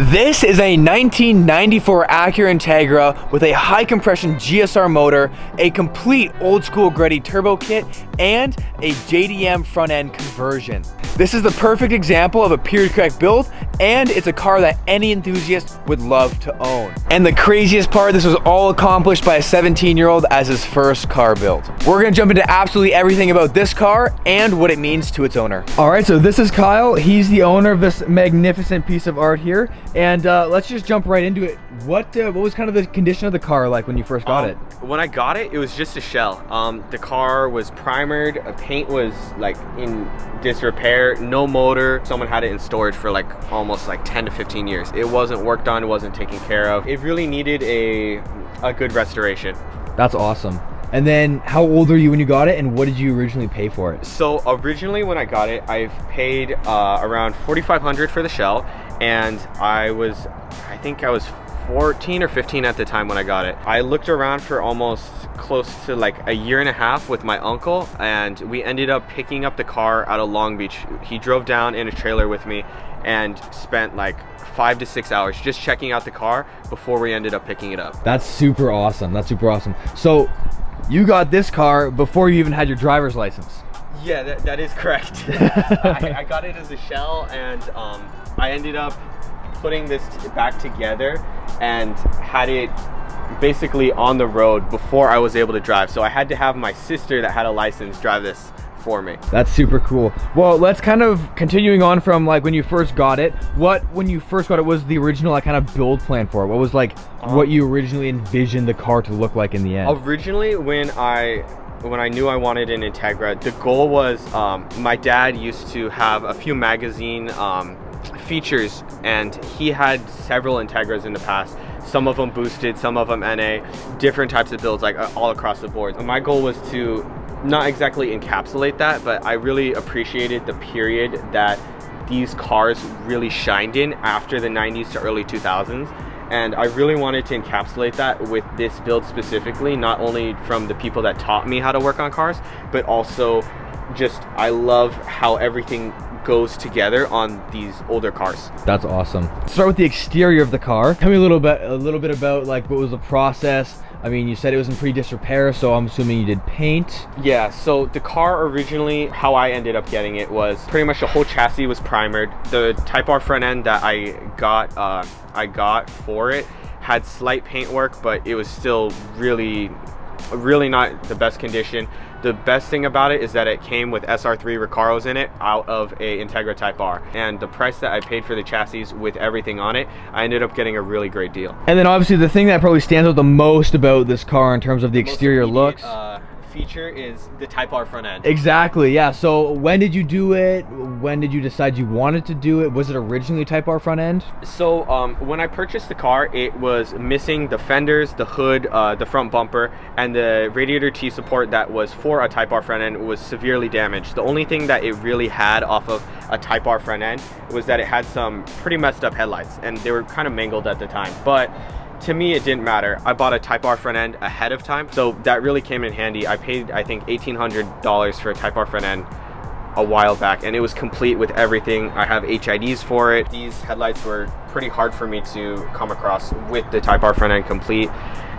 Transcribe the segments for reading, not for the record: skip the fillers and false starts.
This is a 1994 Acura Integra with a high compression GSR motor, a complete old school gritty turbo kit, and a JDM front end conversion. This is the perfect example of a period correct build, and it's a car that any enthusiast would love to own. And the craziest part, this was all accomplished by a 17-year-old as his first car build. We're gonna jump into absolutely everything about this car and what it means to its owner. All right, so this is Kyle. He's the owner of this magnificent piece of art here. And let's just jump right into it. What was kind of the condition of the car like when you first got it? When I got it, it was just a shell. The car was primered, paint was like in disrepair, no motor. Someone had it in storage for like almost like 10 to 15 years. It wasn't worked on, it wasn't taken care of. It really needed a good restoration. That's awesome. And then how old were you when you got it, and what did you originally pay for it? So originally when I got it, I've paid around $4,500 for the shell, and I think I was 14 or 15 at the time when I got it. I looked around for almost close to like a year and a half with my uncle, and we ended up picking up the car out of Long Beach. He drove down in a trailer with me and spent like 5 to 6 hours just checking out the car before we ended up picking it up. That's super awesome. That's super awesome. So you got this car before you even had your driver's license. Yeah, that is correct. I got it as a shell, and I ended up putting this back together and had it basically on the road before I was able to drive. So I had to have my sister that had a license drive this for me. That's super cool. Well, let's kind of continuing on from like when you first got it. When you first got it was the original like kind of build plan for it? What was like what you originally envisioned the car to look like in the end? Originally, when I knew I wanted an Integra, the goal was my dad used to have a few magazine features, and he had several Integras in the past. Some of them boosted, some of them NA, different types of builds, like all across the board. And my goal was to not exactly encapsulate that, but I really appreciated the period that these cars really shined in after the 90s to early 2000s. And I really wanted to encapsulate that with this build specifically, not only from the people that taught me how to work on cars, but also just I love how everything goes together on these older cars. That's awesome. Start with the exterior of the car. Tell me a little bit about like what was the process. I mean, you said it was in pretty disrepair, so I'm assuming you did paint. Yeah, so the car originally, how I ended up getting it was pretty much the whole chassis was primered. The Type R front end that I got for it had slight paint work, but it was still really not the best condition. The best thing about it is that it came with SR3 Recaros in it out of a Integra Type R. And the price that I paid for the chassis with everything on it, I ended up getting a really great deal. And then obviously the thing that probably stands out the most about this car in terms of the exterior looks feature is the Type R front end. Exactly, yeah. So when did you do it? When did you decide you wanted to do it? Was it originally Type R front end? So when I purchased the car, it was missing the fenders, the hood, the front bumper, and the radiator T support that was for a Type R front end was severely damaged. The only thing that it really had off of a Type R front end was that it had some pretty messed up headlights, and they were kind of mangled at the time. But to me, it didn't matter. I bought a Type R front end ahead of time, so that really came in handy. I paid, I think, $1,800 for a Type R front end a while back, and it was complete with everything. I have HIDs for it. These headlights were pretty hard for me to come across with the Type R front end complete.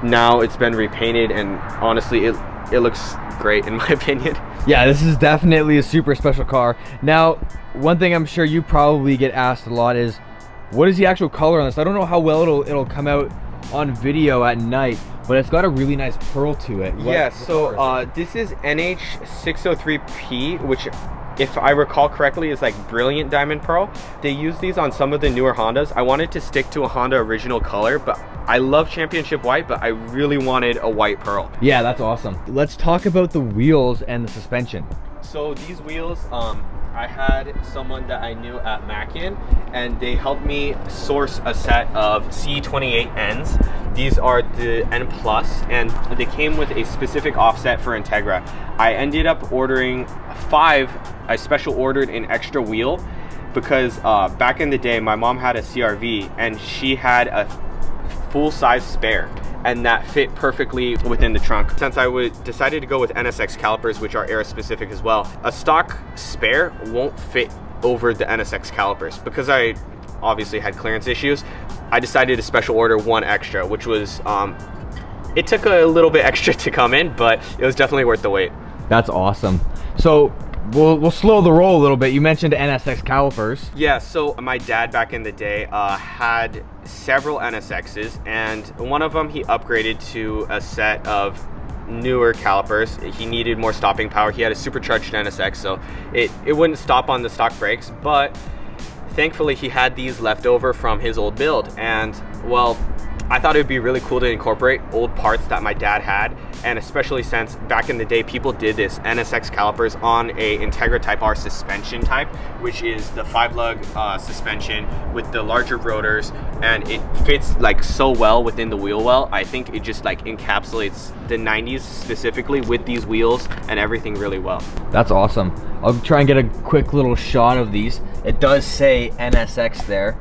Now it's been repainted, and honestly, it looks great in my opinion. Yeah, this is definitely a super special car. Now, one thing I'm sure you probably get asked a lot is, what is the actual color on this? I don't know how well it'll come out on video at night, but it's got a really nice pearl to it. Yeah, so this is NH603P, which if I recall correctly is like brilliant diamond pearl. They use these on some of the newer Hondas. I wanted to stick to a Honda original color, but I love championship white, but I really wanted a white pearl. Yeah, that's awesome. Let's talk about the wheels and the suspension. So these wheels, I had someone that I knew at Mackin, and they helped me source a set of C28Ns. These are the N+, and they came with a specific offset for Integra. I ended up ordering 5. I special ordered an extra wheel because back in the day, my mom had a CRV, and she had a full-size spare, and that fit perfectly within the trunk. Since I decided to go with NSX calipers, which are era specific as well, a stock spare won't fit over the NSX calipers because I obviously had clearance issues, I decided to special order one extra, which was, it took a little bit extra to come in, but it was definitely worth the wait. That's awesome. So we'll slow the roll a little bit. You mentioned NSX calipers. Yeah, so my dad back in the day had several NSXs, and one of them he upgraded to a set of newer calipers. He needed more stopping power. He had a supercharged NSX, so it wouldn't stop on the stock brakes, but thankfully he had these left over from his old build, and well, I thought it would be really cool to incorporate old parts that my dad had, and especially since back in the day people did this NSX calipers on a Integra Type R suspension type, which is the 5-lug suspension with the larger rotors, and it fits like so well within the wheel well. I think it just like encapsulates the 90s specifically with these wheels and everything really well. That's awesome. I'll try and get a quick little shot of these. It does say NSX there.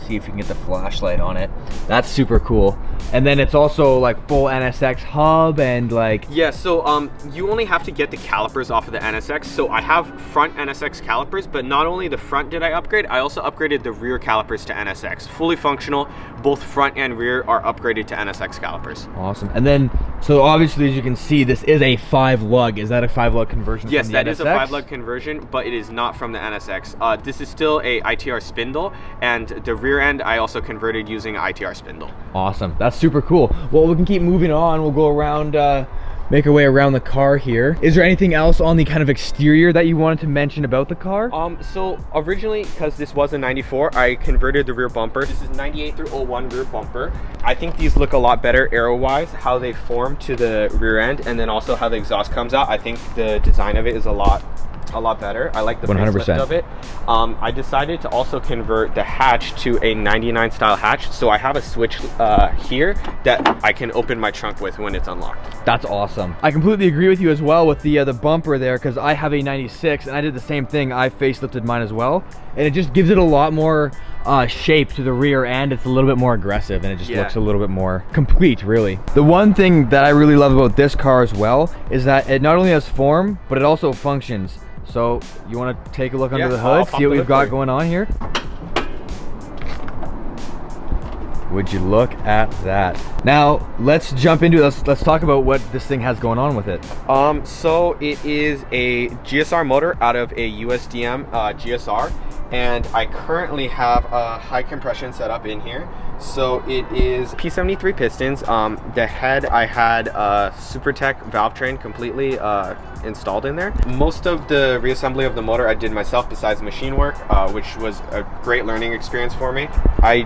See if you can get the flashlight on it. That's super cool. And then it's also like full NSX hub and like... Yeah, so you only have to get the calipers off of the NSX. So I have front NSX calipers, but not only the front did I upgrade, I also upgraded the rear calipers to NSX. Fully functional, both front and rear are upgraded to NSX calipers. Awesome. And then, so obviously as you can see, this is a 5-lug. Is that a 5-lug conversion? Yes, from the that NSX? is a 5-lug conversion, but it is not from the NSX. This is still a ITR spindle, and the rear end I also converted using an ITR spindle. Awesome. That's super cool. Well, we can keep moving on. We'll go around, make our way around the car here. Is there anything else on the kind of exterior that you wanted to mention about the car? So originally, because this was a 94, I converted the rear bumper. This is 98 through 01 rear bumper. I think these look a lot better aero-wise, how they form to the rear end, and then also how the exhaust comes out. I think the design of it is a lot better. I like the 100% facelift of it. I decided to also convert the hatch to a 99 style hatch, so I have a switch here that I can open my trunk with when it's unlocked. That's awesome. I completely agree with you as well with the bumper there, because I have a 96 and I did the same thing. I facelifted mine as well, and it just gives it a lot more shape to the rear end. It's a little bit more aggressive, and it just looks a little bit more complete, really. The one thing that I really love about this car as well is that it not only has form, but it also functions. So you want to take a look under the hood, see what we've got going on here? Would you look at that? Now let's jump into it. Let's talk about what this thing has going on with it. So it is a GSR motor out of a USDM GSR, and I currently have a high compression setup in here. So it is P73 pistons. The head, I had a SuperTech valve train completely installed in there. Most of the reassembly of the motor I did myself besides machine work, which was a great learning experience for me. I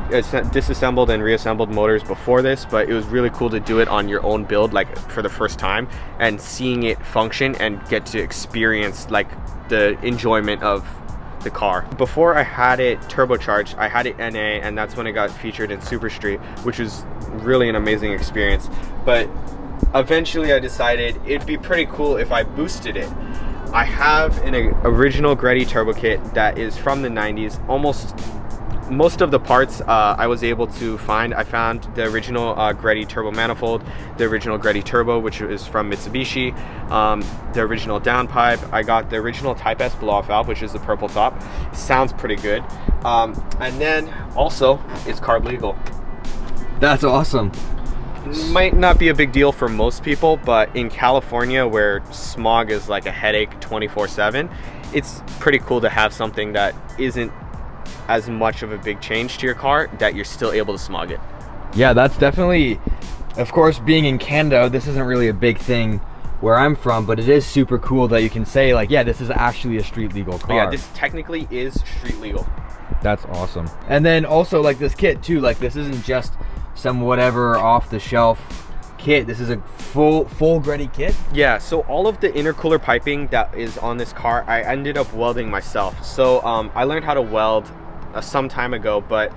disassembled and reassembled motors before this, but it was really cool to do it on your own build, like for the first time, and seeing it function and get to experience like the enjoyment of the car. Before I had it turbocharged, I had it NA, and that's when it got featured in Super Street, which was really an amazing experience. But eventually I decided it'd be pretty cool if I boosted it. I have an original Greddy turbo kit that is from the 90s. Most of the parts I was able to find. I found the original Greddy turbo manifold, the original Greddy turbo, which is from Mitsubishi, the original downpipe. I got the original Type S blow-off valve, which is the purple top. Sounds pretty good. And then also it's carb legal. That's awesome. Might not be a big deal for most people, but in California, where smog is like a headache 24/7, it's pretty cool to have something that isn't as much of a big change to your car, that you're still able to smog it. Yeah, that's definitely, of course, being in Canada, this isn't really a big thing where I'm from, but it is super cool that you can say like, yeah, this is actually a street legal car. Yeah, this technically is street legal. That's awesome. And then also like this kit too, like this isn't just some whatever off the shelf kit. This is a full Greddy kit. Yeah, so all of the intercooler piping that is on this car, I ended up welding myself. So I learned how to weld some time ago, but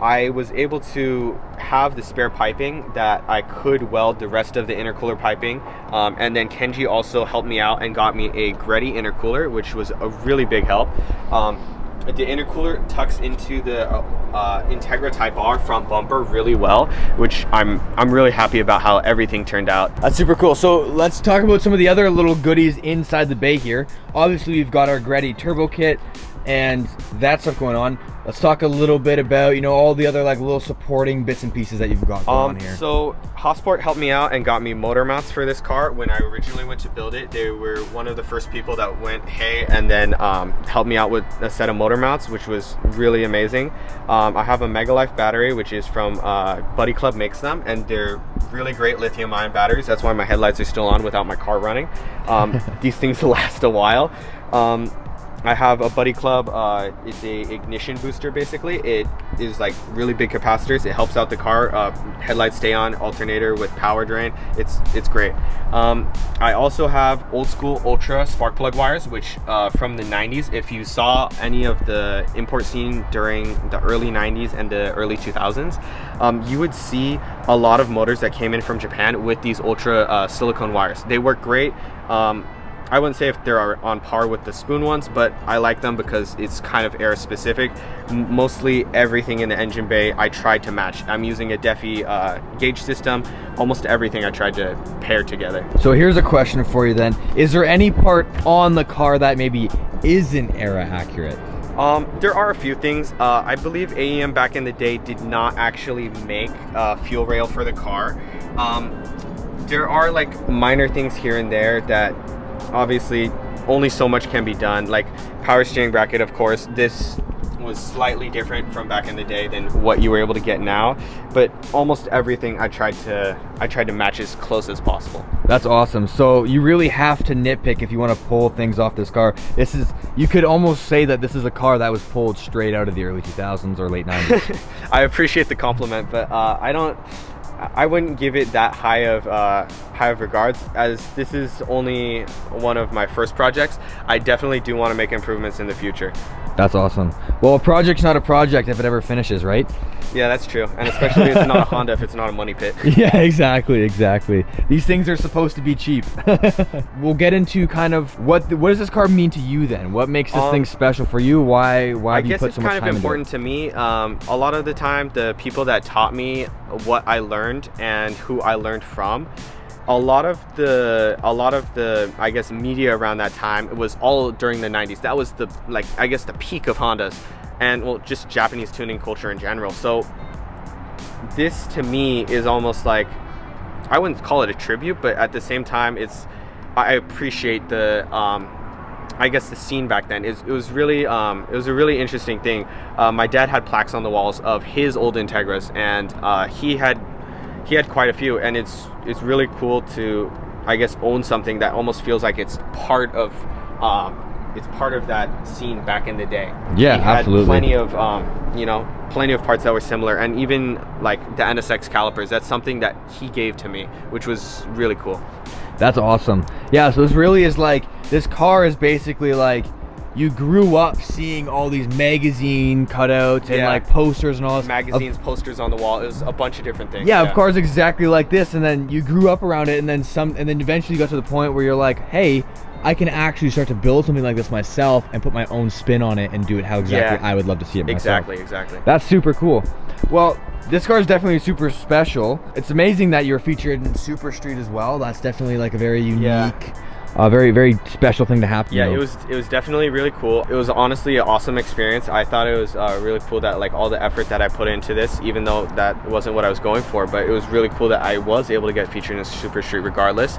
I was able to have the spare piping that I could weld the rest of the intercooler piping, and then Kenji also helped me out and got me a Greddy intercooler, which was a really big help. The intercooler tucks into the Integra Type R front bumper really well, which I'm really happy about how everything turned out. That's super cool. So let's talk about some of the other little goodies inside the bay here. Obviously we've got our Greddy turbo kit. and that stuff going on. Let's talk a little bit about, you know, all the other like little supporting bits and pieces that you've got going on here. So Hotsport helped me out and got me motor mounts for this car. When I originally went to build it, they were one of the first people that went, hey, and then helped me out with a set of motor mounts, which was really amazing. I have a Megalife battery, which is from Buddy Club makes them, and they're really great lithium ion batteries. That's why my headlights are still on without my car running. These things last a while. I have a Buddy Club, it's a ignition booster basically. It is like really big capacitors. It helps out the car. Headlights stay on, alternator with power drain. It's great. I also have old school Ultra spark plug wires, which from the 90s, if you saw any of the import scene during the early 90s and the early 2000s, you would see a lot of motors that came in from Japan with these Ultra silicone wires. They work great. I wouldn't say if they're on par with the spoon ones, but I like them because it's kind of era specific. Mostly everything in the engine bay I tried to match. I'm using a Defi gauge system. Almost everything I tried to pair together. So here's a question for you then. Is there any part on the car that maybe isn't era accurate? There are a few things. I believe AEM back in the day did not actually make a fuel rail for the car. There are like minor things here and there that obviously only so much can be done, like power steering bracket. Of course, this was slightly different from back in the day than what you were able to get now, but almost everything I tried to match as close as possible. That's awesome. So you really have to nitpick if you want to pull things off this car. You could almost say that this is a car that was pulled straight out of the early 2000s or late 90s. I appreciate the compliment, but I wouldn't give it that high of regards, as this is only one of my first projects. I definitely do want to make improvements in the future. That's awesome. Well, a project's not a project if it ever finishes, right? Yeah, that's true. And especially if it's not a Honda, if it's not a money pit. Yeah, exactly. These things are supposed to be cheap. We'll get into kind of what does this car mean to you then? What makes this thing special for you? Why have you put so much time into it? I guess it's kind of important to me. A lot of the time, the people that taught me what I learned and who I learned from, a lot of the I guess media around that time, it was all during the 90s. That was the I guess the peak of Hondas, and well, just Japanese tuning culture in general. So this to me is almost like, I wouldn't call it a tribute, but at the same time I appreciate the I guess the scene back then. It was really it was a really interesting thing. My dad had plaques on the walls of his old Integras, and he had quite a few, and it's really cool to, I guess, own something that almost feels like it's part of that scene back in the day. Yeah, he had absolutely. Plenty of parts that were similar, and even like the NSX calipers. That's something that he gave to me, which was really cool. That's awesome. Yeah, so this really is like, this car is basically like, you grew up seeing all these magazine cutouts and like posters and all this. Magazines, posters on the wall. It was a bunch of different things. Yeah, of cars exactly like this, and then you grew up around it, and then eventually you got to the point where you're like, hey, I can actually start to build something like this myself and put my own spin on it and do it how exactly I would love to see it myself. Exactly. That's super cool. Well, this car is definitely super special. It's amazing that you're featured in Super Street as well. That's definitely like a very unique, very, very special thing to happen. Yeah, it was definitely really cool. It was honestly an awesome experience. I thought it was really cool that like all the effort that I put into this, even though that wasn't what I was going for, but it was really cool that I was able to get featured in Super Street regardless.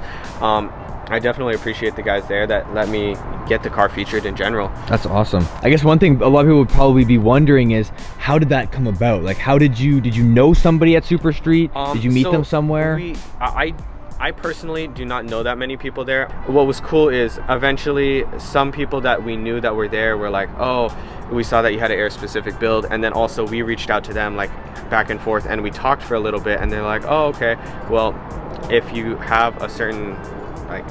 I definitely appreciate the guys there that let me get the car featured in general. That's awesome. I guess one thing a lot of people would probably be wondering is, how did that come about? Like, did you know somebody at Super Street? Did you meet them somewhere? I personally do not know that many people there. What was cool is eventually some people that we knew that were there were like, oh, we saw that you had an air specific build, and then also we reached out to them like back and forth, and we talked for a little bit, and they're like, oh, okay, well, if you have a certain like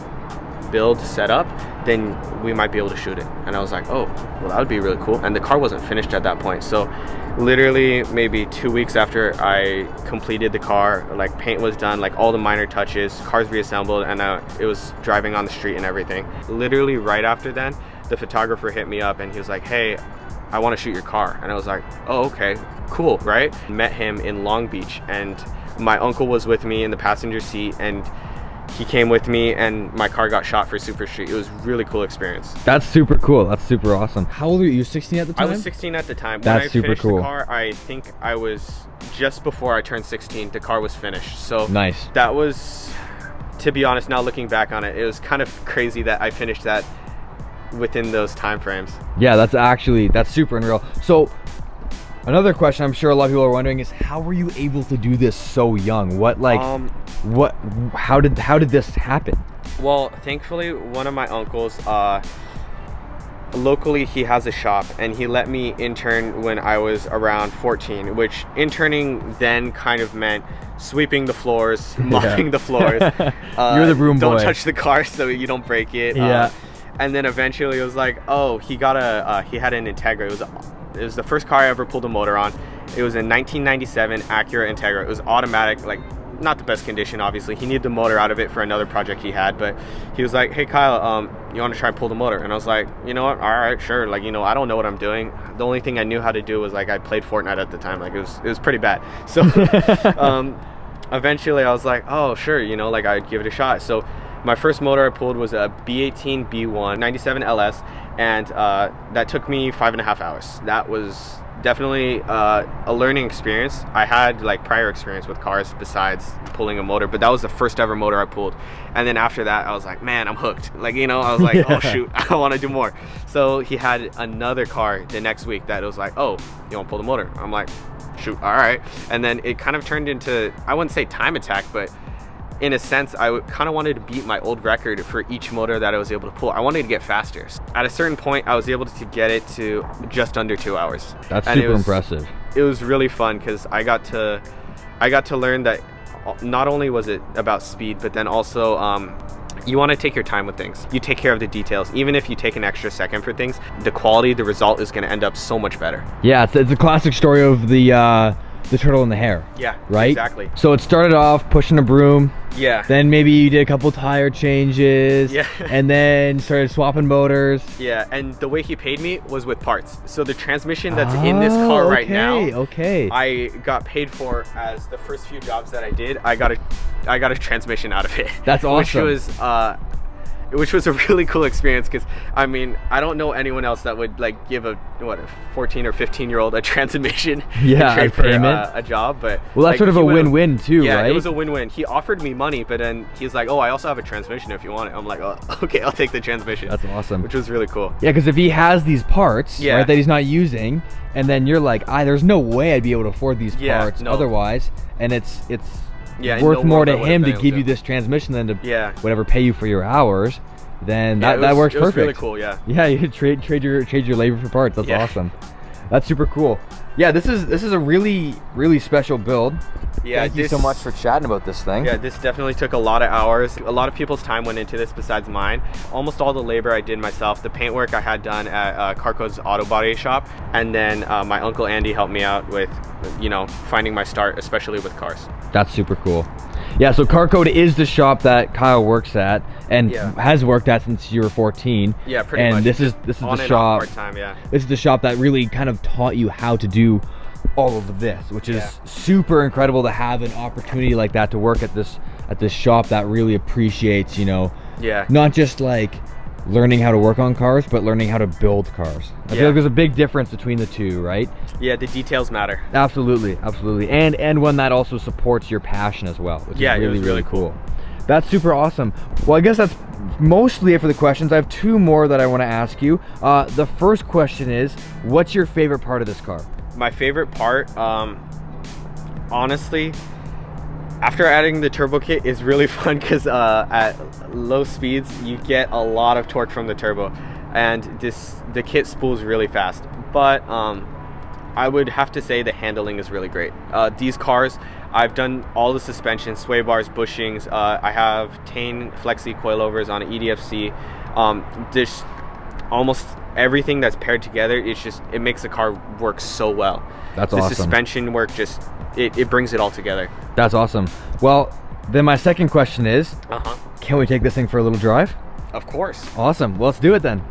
build set up, then we might be able to shoot it. And I was like, oh, well, that would be really cool. And the car wasn't finished at that point, so literally maybe 2 weeks after I completed the car, like paint was done, like all the minor touches, cars reassembled, and it was driving on the street and everything. Literally right after then, the photographer hit me up and he was like, hey, I want to shoot your car. And I was like, oh, okay, cool, right? Met him in Long Beach, and my uncle was with me in the passenger seat, and he came with me and my car got shot for Super Street. It was a really cool experience. That's super cool. That's super awesome. How old were you? You were 16 at the time? I was 16 at the time. That's when I super finished cool. the car, I think I was just before I turned 16, the car was finished. So nice. That was, to be honest, now looking back on it, it was kind of crazy that I finished that within those time frames. Yeah, that's super unreal. So another question I'm sure a lot of people are wondering is, how were you able to do this so young? How did this happen? Well, thankfully, one of my uncles, locally, he has a shop, and he let me intern when I was around 14, which interning then kind of meant sweeping the floors, mopping the floors. You're the broom boy. Don't touch the car so you don't break it. Yeah. And then eventually it was like, oh, he had an Integra. It was the first car I ever pulled a motor on. It was a 1997 Acura Integra. It was automatic, like not the best condition, obviously. He needed the motor out of it for another project he had, but he was like, hey Kyle, you want to try and pull the motor? And I was like, you know what, all right, sure. Like, I don't know what I'm doing. The only thing I knew how to do was, like, I played Fortnite at the time. Like, it was pretty bad. So eventually I was like, oh sure, like I'd give it a shot. So my first motor I pulled was a B18 B1 97 LS, and that took me 5.5 hours. That was definitely a learning experience. I had like prior experience with cars besides pulling a motor, but that was the first ever motor I pulled. And then after that I was like, man, I'm hooked. Like, I was like, oh shoot, I want to do more. So he had another car the next week that was like, oh, you want to pull the motor? I'm like, shoot, all right. And then it kind of turned into, I wouldn't say time attack, but in a sense, I kind of wanted to beat my old record for each motor that I was able to pull. I wanted to get faster. At a certain point, I was able to get it to just under 2 hours. That's super impressive. It was really fun because I got to learn that not only was it about speed, but then also you want to take your time with things. You take care of the details. Even if you take an extra second for things, the quality, the result is going to end up so much better. Yeah, it's a classic story of the turtle and the hare. Yeah, right? Exactly. So it started off pushing a broom. Yeah. Then maybe you did a couple tire changes. Yeah. And then started swapping motors. Yeah, and the way he paid me was with parts. So the transmission that's in this car right now, I got paid for as the first few jobs that I did. I got a transmission out of it. That's awesome. Which was a really cool experience because, I mean, I don't know anyone else that would like give a 14 or 15-year-old a transmission and for a job. But well, that's sort of a win-win too, right? Yeah, it was a win-win. He offered me money, but then he's like, oh, I also have a transmission if you want it. I'm like, oh, okay, I'll take the transmission. That's awesome. Which was really cool. Yeah, because if he has these parts, right, that he's not using, and then you're like, there's no way I'd be able to afford these parts otherwise, and it's worth more to him to give you this transmission than to whatever pay you for your hours, then that works perfect. It was really cool, yeah. Yeah, you trade your labor for parts. That's awesome. That's super cool. Yeah, this is a really special build. Yeah, thank you so much for chatting about this thing. Yeah, this definitely took a lot of hours. A lot of people's time went into this besides mine. Almost all the labor I did myself. The paint work I had done at Carco's auto body shop, and then my uncle Andy helped me out with, finding my start, especially with cars. That's super cool. Yeah, so Carco is the shop that Kyle works at and has worked at since you were 14. Yeah, pretty much. And this is the shop. Part-time, yeah. This is the shop that really kind of taught you how to do all of this, which is super incredible to have an opportunity like that to work at this shop that really appreciates, not just like learning how to work on cars, but learning how to build cars. I feel like there's a big difference between the two, right? Yeah, the details matter. Absolutely, absolutely. And one that also supports your passion as well, which is really cool. That's super awesome. Well, I guess that's mostly it for the questions. I have two more that I want to ask you. The first question is, what's your favorite part of this car? My favorite part, honestly, after adding the turbo kit is really fun because at low speeds you get a lot of torque from the turbo, and the kit spools really fast. But I would have to say the handling is really great. These cars, I've done all the suspension, sway bars, bushings. I have Tane flexi coilovers on an EDFC. This almost everything that's paired together, it makes the car work so well. That's awesome. The suspension work it brings it all together. That's awesome. Well, then my second question is, can we take this thing for a little drive? Of course. Awesome. Well, let's do it then.